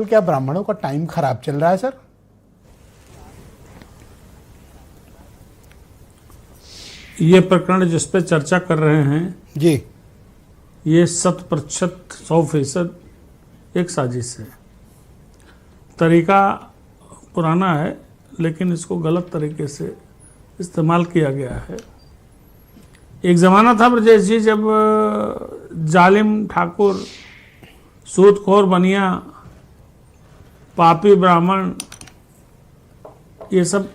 तो क्या ब्राह्मणों का टाइम खराब चल रहा है सर? ये प्रकरण जिस पे चर्चा कर रहे हैं जी, ये 100% एक साजिश है। तरीका पुराना है लेकिन इसको गलत तरीके से इस्तेमाल किया गया है। एक ज़माना था ब्रजेश जी जब जालिम ठाकुर, सूदखोर बनिया, पापी ब्राह्मण, ये सब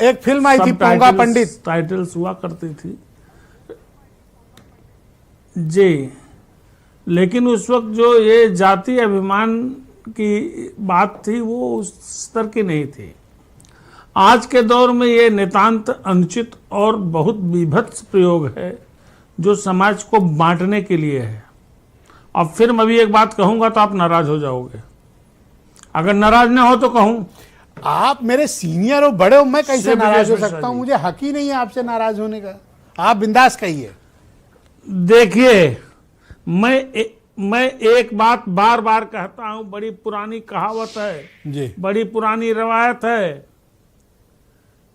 एक फिल्म आई थी पोंगा पंडित, टाइटल्स हुआ करती थी जी। लेकिन उस वक्त जो ये जाति अभिमान की बात थी वो उस स्तर की नहीं थी। आज के दौर में ये नितांत अनुचित और बहुत विभत्स प्रयोग है जो समाज को बांटने के लिए है। अब फिर मैं भी एक बात कहूंगा तो आप नाराज हो जाओगे। अगर नाराज ना हो तो कहूं। आप मेरे सीनियर हो, बड़े हो, मैं कैसे नाराज हो सकता हूं? मुझे हक ही नहीं है आपसे नाराज होने का। आप बिंदास कहिए। देखिए, मैं एक बात बार बार कहता हूं, बड़ी पुरानी कहावत है जी, बड़ी पुरानी रवायत है।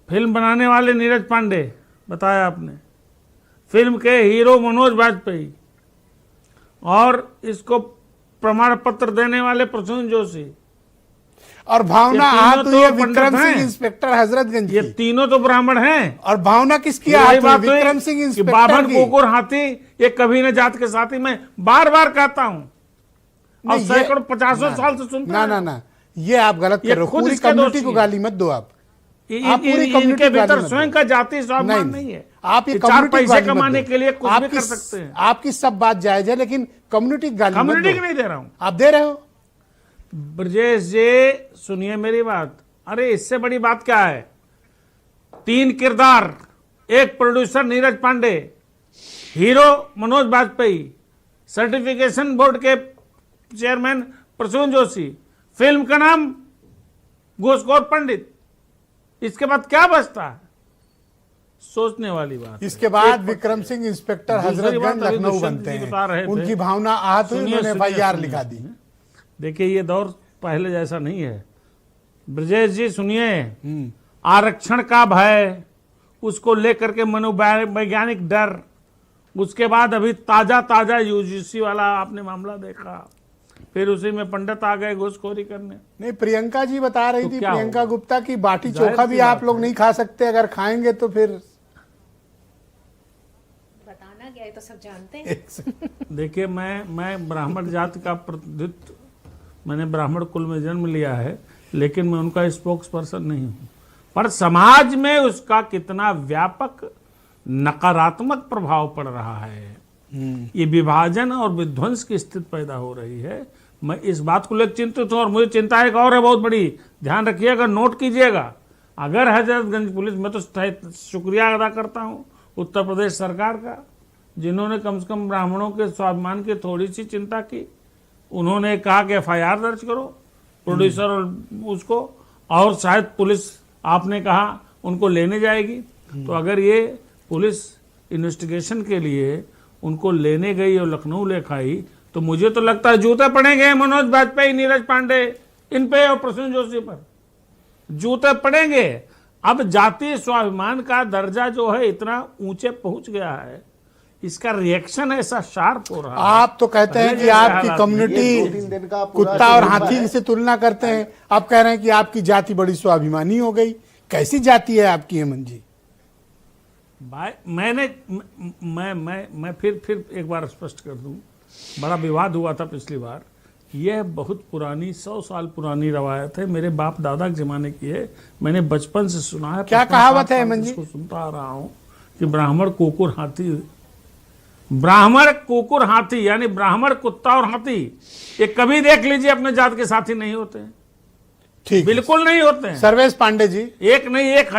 फिल्म बनाने वाले नीरज पांडे, बताया आपने, फिल्म के हीरो मनोज बाजपेयी और इसको प्रमाण पत्र देने वाले प्रसून जोशी और भावना आहत हुई है विक्रम सिंह हैं। इंस्पेक्टर हजरतगंज ये की। तीनों तो ब्राह्मण हैं। और भावना किसकी यही आहत हुई? बात हुई विक्रम सिंह कि इंस्पेक्टर बाभन, की। कुकुर, हाथी ये कभी न जात के साथी। मैं बार बार कहता हूं और नहीं, सैकड़ों 50 साल से सुनता ना हूं। ना ना, ये आप गलत कर ये रहे हो। खुद पूरी इसके कम्युनिटी दोषी को हैं। गाली मत दो आप। आप पूरी इनके कम्युनिटी को भीतर गाली मत स्वयं दो। का जाति स्वाभिमान नहीं है। आप ये चार कम्युनिटी को पैसे गाली मत कमाने दो। के लिए कुछ भी आपकी- कर सकते हैं। आपकी सब बात जायज है लेकिन कम्युनिटी को गाली मत कम्युनिटी दो। की नहीं दे रहा हूं। आप दे रहे हो। ब्रजेश जी सुनिए मेरी बात। अरे इससे बड़ी बात क्या है? 3 किरदार, एक producer Neeraj Pandey, hero Manoj Bajpayee, certification board के चेयरमैन प्रसून जोशी, फिल्म का नाम घूसखोर पंडित। इसके बाद क्या बचता है? सोचने वाली बात। इसके बाद विक्रम सिंह इंस्पेक्टर हजरतगंज लखनऊ दुष्यंत बनते जी बता रहे हैं। थे। उनकी भावना आहत हुई, सुनिए, उन्होंने सुनिए, FIR सुनिए, लिखा दी। देखिए ये दौर पहले जैसा नहीं है। ब्रजेश जी सुनिए, आरक्षण का भय, उसको लेकर के मनोवैज्ञानिक डर, उसके बाद अभी ताजा UGC वाला आपने मामला देखा, फिर उसी में पंडित आ गए घूसखोरी करने। नहीं, प्रियंका जी बता रही थी, क्या प्रियंका होगा? गुप्ता की बाटी जाहिर चोखा सी भी बात आप लोग है। नहीं खा सकते, अगर खाएंगे तो फिर बताना क्या है तो सब जानते हैं। देखिए मैं ब्राह्मण जाति का प्रतिनिधित्व, मैंने ब्राह्मण कुल में जन्म लिया है लेकिन मैं उनका स्पोक्स पर्सन नहीं हूं। पर समाज में उसका कितना व्यापक नकारात्मक प्रभाव पड़ रहा है, ये विभाजन और विध्वंस की स्थिति पैदा हो रही है। मैं इस बात को लेकर चिंतित हूं और मुझे चिंता एक और है बहुत बड़ी, ध्यान रखिएगा, नोट कीजिएगा। अगर हजरतगंज पुलिस, मैं तो शुक्रिया अदा करता हूं उत्तर प्रदेश सरकार का, जिन्होंने कम से कम ब्राह्मणों के स्वाभिमान की थोड़ी सी चिंता की। उन्होंने कहा कि FIR दर्ज करो प्रोड्यूसर और उसको, और शायद पुलिस आपने कहा उनको लेने जाएगी। तो अगर ये पुलिस इन्वेस्टिगेशन के लिए उनको लेने गई और लखनऊ ले खाई तो मुझे तो लगता है जूते पड़ेंगे मनोज बाजपेयी, नीरज पांडे, इन पे और प्रसून जोशी पर जूते पड़ेंगे। अब जातीय स्वाभिमान का दर्जा जो है इतना ऊंचे पहुंच गया है, इसका रिएक्शन ऐसा शार्प हो रहा है। आप तो कहते हैं कि आपकी कम्युनिटी कुत्ता और हाथी से तुलना करते हैं। आप कह रहे हैं कि आपकी जाति बड़ी स्वाभिमानी हो गई। कैसी जाति है आपकी हेमंत जी? भाई मैं फिर एक बार स्पष्ट कर दूं, बड़ा विवाद हुआ था पिछली बार। यह बहुत पुरानी 100 साल पुरानी रवायत है, मेरे बाप दादा के जमाने की है, मैंने बचपन से सुना है। क्या कहावत है हेमंत जी? इसको सुनता आ रहा हूं कि ब्राह्मण कुकुर हाथी, ब्राह्मण कुकुर हाथी यानी ब्राह्मण कुत्ता और हाथी, ये कभी देख लीजिए अपने जात के साथी नहीं होते हैं। ठीक, बिल्कुल नहीं होते हैं। सर्वेश पांडे जी, एक नहीं एक